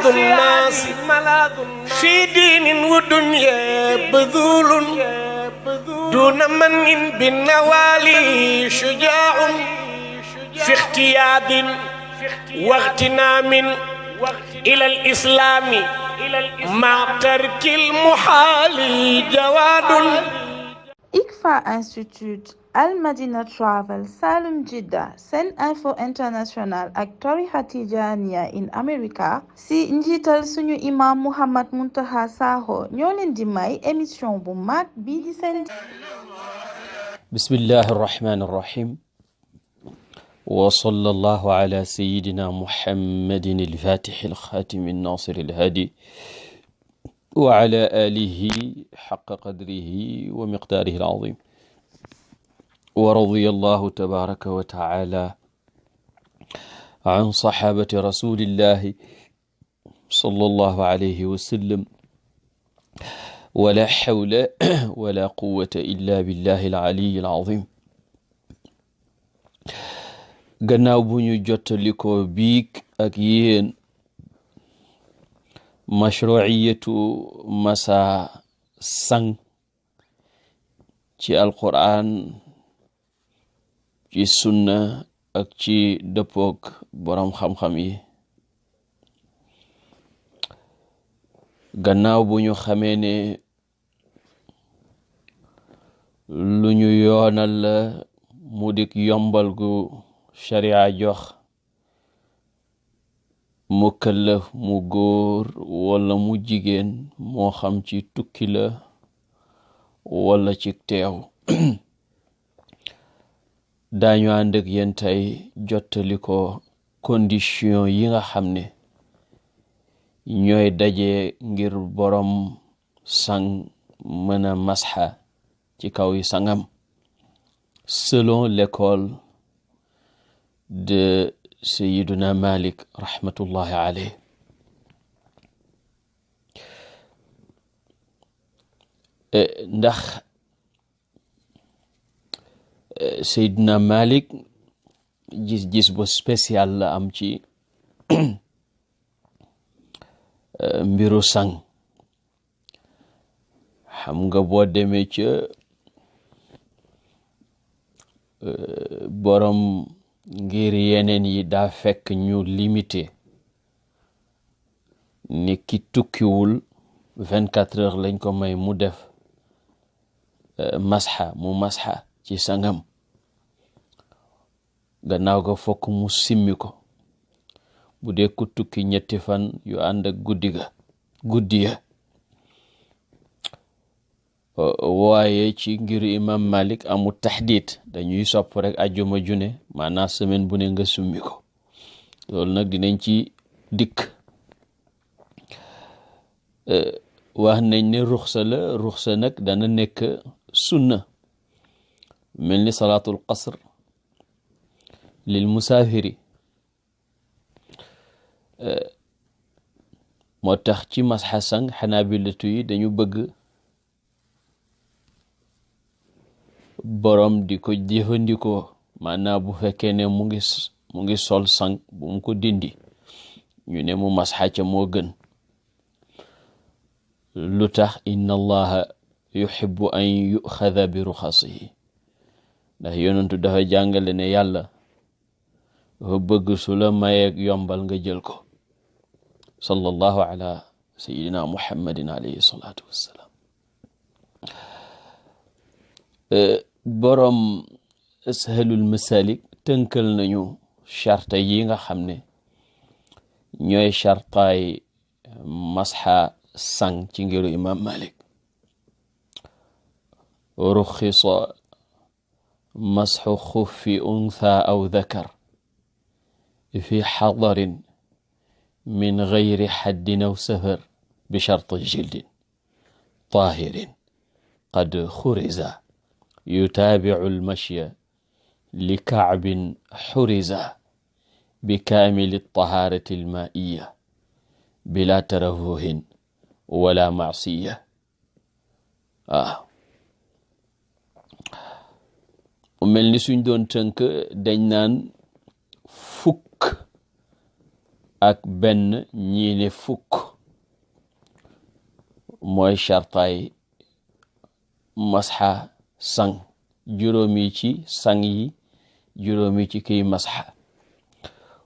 ملاذ الناس في دين ودنيا بذول دون من بالنوالي شجاع في اختياد واغتنام إلى الإسلام مع ترك المحال جواد. ICFA Institute Al Madina Travel Salum Jidda Sen Info International ak tarixa Tijaaniya in America si njiital suñu imam Muhammad Muntaha Sakho ñoo leen di may émission bu mag bii di seen bismillahi arrahmani arrahim wa sallallahu ala sayyidina muhammadin al-fatih al-khatim an-nasir al-hadi wa ala alihi haqqa qadrihi wa miqdarihi al-azim wa radiyallahu tabaraka wa ta'ala an sahabati rasulillahi sallallahu alayhi wa sallam wala hawla wala quwwata illa billahi al-aliyyi al-azim. Gannaaw bu ñu jottalikoo biig ak yéen mashru'iyatu masa sang ci alquran ci sunna ak ci dëppook borom xam-xam yi, gannaaw bu ñu xamee ne lu ñu yoonal la mu dik yombal gu sharia jox mukallaf mu góor wala mu jigéen, moo xam ci tukki la wala ci teew. daañu ànd ak yéen tey jottali ko condition yi nga xam ne ñooy daje ngir borom sang mën a masxa ci kaw yi sangam selon l'école de Sayyiduna Malik rahmatullahi alayh. Ndax Sayyiduna Malik gis-gis bu spécial la am ci mbiru sang. xam nga boo demee ca borom ngir yeneen yi daa fekk ñu limité ni ki tukkiwul 24 heures lañ ko may mu def masxa ci sangam, gannaaw ga fokk mu simmi ko. bu dee ku tukki 3 fan yu ànd ak guddi ya. waaye ci ngir imam Malik amul tahdid, dañuy sopp rek ajjuma june, maanaam semaine bu ne nga summi ko. loolu nag dinañ ci dikk. wax nañ ne ruxsa nag dana nekk sunna, mel ni salaatul qasr lil musaafiri. moo tax ci masxa sang xanaabilatu yi dañu bëgg borom di ko jëfandikoo, maanaam bu fekkee ne mu ngi sol sang bu mu ko dindi, ñu ne mu masxa ca moo gën. lu tax inna allaha yuhibbu an yuxada bi ruxasihi, ndax yonentu dafa jàngale ne yàlla dafa bëgg su la mayeeg yombal nga jël ko. sallallahu ala sayyidina muhammadin alayhi salatu wassalam. borom ashalul masalik tënkal nañu charta yi nga xam ne ñooy chartaay masxa sang ci ngiru imam Malik. ruxisa masxu xuffi untha aw dhakar fi xadarin min gayri xaddin aw safar bi chart jildin tahirin qad xuriza yutaabicu almashya li kacbin xuriza bi kaamili tahaarati almaaiya bila tarafuhin wala macsiya. mel ni suñ doon tënk dañ naan fukk ak benn ñii ne fukk mooy shartaay masxa sang, juróomi ci sang yi, juróomi ci kiy masxa,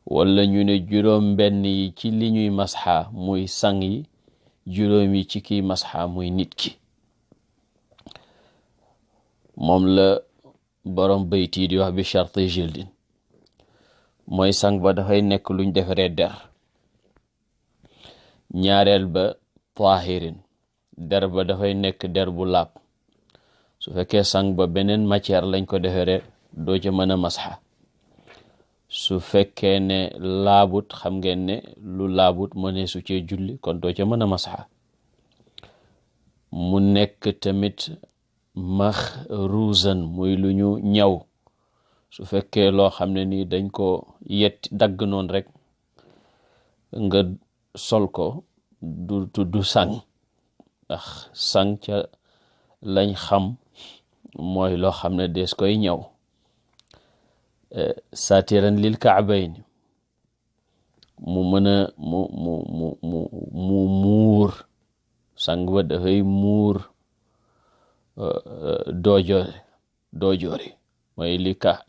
wala ñu ne juróom benn yi ci li ñuy masxa muy sang yi, juróomi ci kiy masxa muy nit ki. moom la borom bayti di wax bi sharti jildin, mooy sang ba dafay nekk luñ defaree der. ñaareel ba tahirin, der ba dafay nekk der bu laab. su fekkee sang ba beneen matière lañ ko defaree doo ca mën a masxa. su fekkee ne laabut, xam ngeen ne lu laabut mënee su cee julli, kon doo ca mën a masxa. mu nekk tamit maxruuzan, muy lu ñu ñaw. su fekkee loo xam ne nii dañ ko dagg noonu rek nga sol ko, du tuddu sang, ndax sang ca lañ xam mooy loo xam ne des koy ñaw. satiran lil kaabayn, mu mën a mu muur, sang ba dafay muur doojoori mooy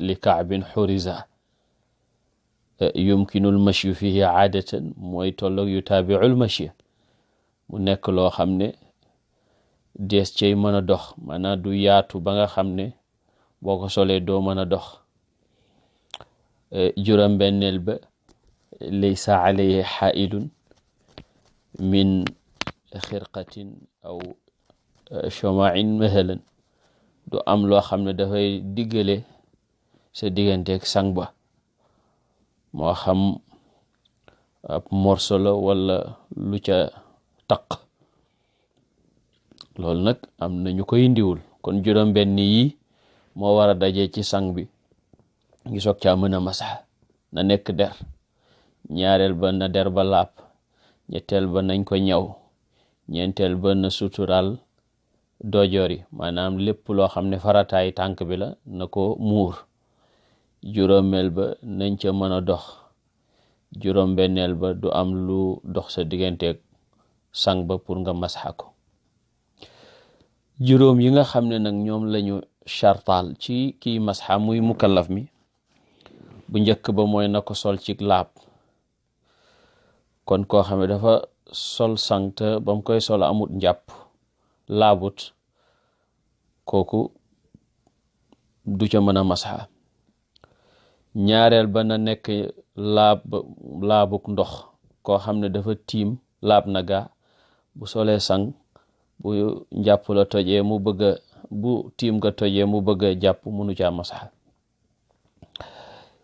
li kaabin xuriza. yumkinul mashyu fihi aadatan, mooy tolloog yu taabiul mashyi, mu nekk loo xam ne dees cay mën a dox, maanaam du yaatu ba nga xam ne boo ko solee doo mën a dox. juróom benneel ba laysa alayhi xaailun min xirqatin aw chomain mahalan, du am loo xam ne dafay diggale sa digganteeg sang ba, moo xam ab morso la wala lu ca taq. loolu nag am na ñu koy indiwul. kon juróom benn yi moo war a daje ci sang bi ngi soog caa mën a masaxa. na nekk der. ñaareel ba na der ba laab. ñetteel ba nañ ko ñaw. ñeenteel ba na sutural doojoor yi, maanaam lépp loo xam ne farataay tànk bi la na ko muur. juróomeel ba nañ ca mën a dox. juróom benneel ba du am lu dox sa digganteeg sang ba pour nga masaxa ko. juróom yi nga xam ne nag ñoom lañu chartaal ci kii masxa muy mukallaf mi, bu njëkk ba mooy na ko sol ci laab. kon koo xam ne dafa sol sang te ba mu koy sol amut njàpp, laabut, kooku du ca mën a masxa. ñaareel ba na nekk laabuk ndox, koo xam ne dafa tiim laab na gaa, bu solee sang, bu njàpp la tojee mu bëgg bu tiim nga tojee mu bëgg a jàpp, munu caa masxa.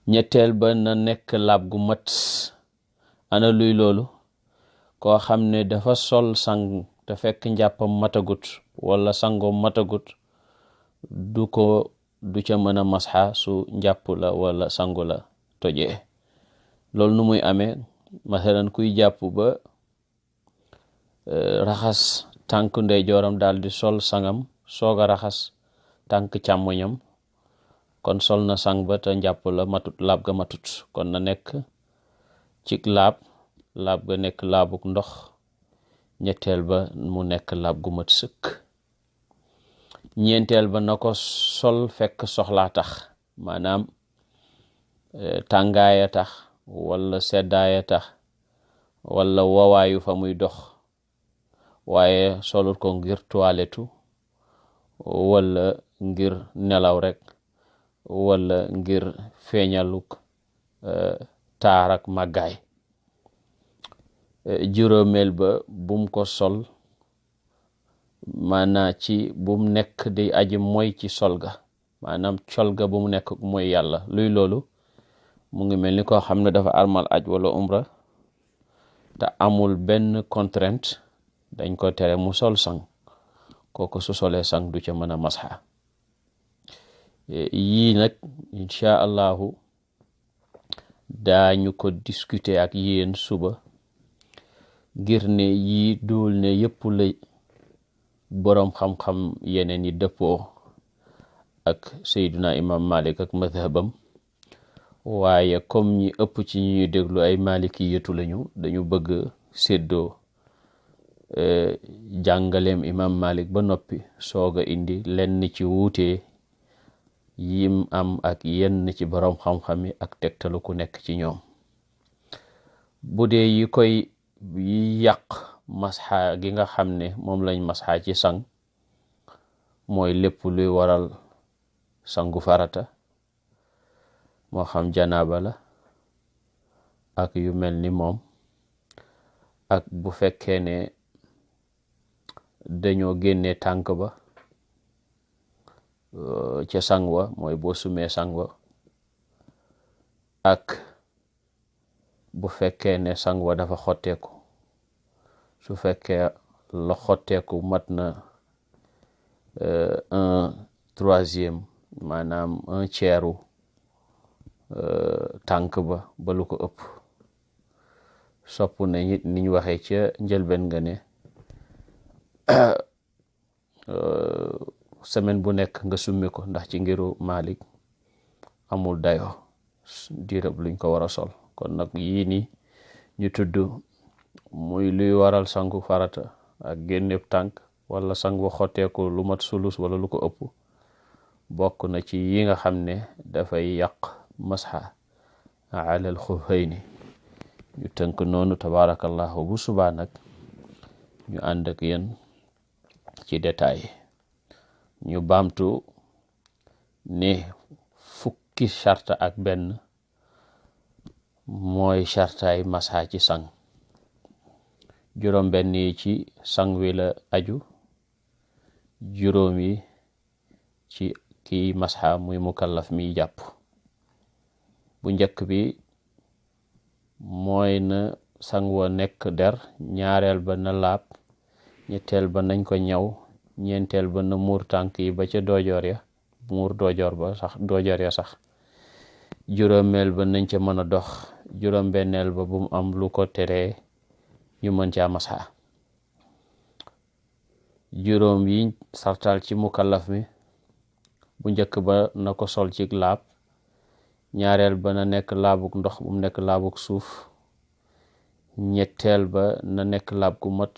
ñetteel ba na nekk laab gu mat. ana luy loolu? koo xam ne dafa sol sang te fekk njàppam matagut wala sangoom matagut, du ca mën a masxa su njàpp la wala sangu la tojee. loolu nu muy amee? masalan kuy jàpp ba raxas tànk ndeyjooram daal di sol sangam, soog a raxas tànk càmmoñam, kon sol na sang ba te njàpp la matut, laab ga matut. kon na nekk ci laab ga nekk laabuk ndox. ñetteel ba mu nekk laab gu mat sëkk. ñeenteel ba na ko sol fekk soxlaa tax, maanaam tàngaaya tax wala seddaaya tax wala wawaayu fa muy dox, waaye solul ko ngir toiletu wala ngir nelaw rek wala ngir feeñaluk taar ak màggaay. juróomeel ba bum ko sol maanaa ci bum nekk di aji mooy ci sol ga, maanaam col ga bu mu nekk mooy yàlla. luy loolu? mu ngi mel ni koo xam ne dafa armal aj wala umra te amul benn contrainte, dañ ko tere mu sol sang, kooku su solee sang du ca mën a masxa. yii nag incha allahu daañu ko discuter ak yéen suba, ngir ne yii dool ne yëpp la boroom xam-xam yeneen yi dëppoo ak Seydina Imam Malik ak madhabam, waaye comme ñi ëpp ci ñuy déglu ay maliki yëtu lañu dañu bëgg séddoo jàngaleem imam Malik ba noppi sooga indi lenn ci wuute yim am ak yenn ci borom xam-xam yi ak tegtalu ku nekk ci ñoom. bu dee yi yàq masxa gi nga xam ne moom lañ masxa ci sang mooy lépp luy waral sangu farata moo xam janaaba la ak yu mel ni moom, ak bu fekkee ne dañoo génne tànk ba ca sang wa mooy boo sumee sang wa, ak bu fekkee ne sang wa dafa xotteeku, su fekkee la xotteeku mat na 1/3 maanaam 1/3 tànk ba lu ko ëpp. sopp na nit niñ waxee ca njëlbeen nga ne semaine bu nekk nga summi ko, ndax ci ngiru Malik amul dayo diirab luñ ko war a sol. kon nag yii ni ñu tudd muy luy waral sangu farata ak génneb tànk wala sangu xotteeku lu mat sulus wala lu ko ëpp bokk na ci yi nga xam ne dafay yàq masxa ala al xufayni. ñu tënk noonu tabarakallahu, bu subaa nag ñu ànd ak yéen ci détail. ñu baamtu ne fukki sharta ak benn mooy shartaay masxa ci sang. juróom benn yi ci sang wi la aju, juróom yi ci kii masxa muy mukallaf mi jàpp. bu njëkk bi mooy na sang wa nekk der, ñaareel ba na laab, ñetteel ba nañ ko ñaw, ñeenteel ba na muur tànk yi ba ca doojoor ya, muur doojoor ya sax, juróomeel ba nañ ca mën a dox, juróom benneel ba bu mu am lu ko teree ñu mën caa masxa. juróom yi sartal ci mukallaf mi, bu njëkk ba na ko sol ci laab, ñaareel ba na nekk laabuk ndox bu mu nekk laabuk suuf, ñetteel ba na nekk laab gu mat,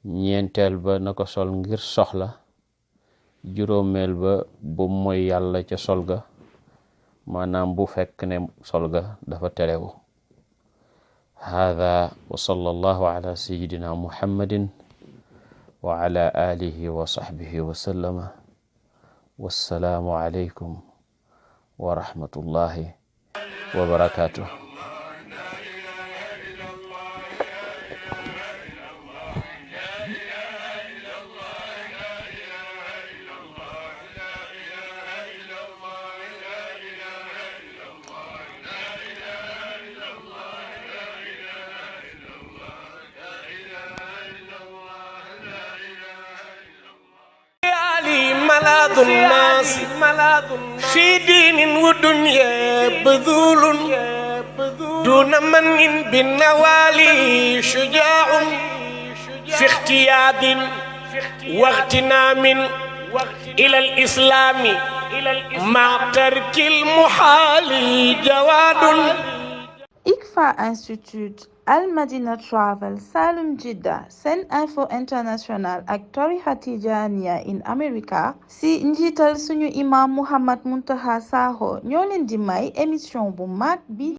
ñeenteel ba na ko sol ngir soxla, juróomeel ba bu mooy yàlla ca sol ga, maanaam bu fekk ne sol ga dafa terewu. hada wa sallallahu ala sayyidina muhammadin wa ala alihi wa sahbihi wa sallama. wassalaamu alaykum wa rahmatullahi wa barakatuh. ملاذ الناس في دين ودنيا بذول دون من بالنوالي شجاع في اختياد واغتنام إلى الإسلام مع ترك المحال جواد. ICFA Institute, Al Madina Travel, Salum Jidda, Sen Info International ak tarixa Tijaaniya in America si njiital suñu imam Muhammad Muntaqa Sakho ñoo leen di may émission bu mag bi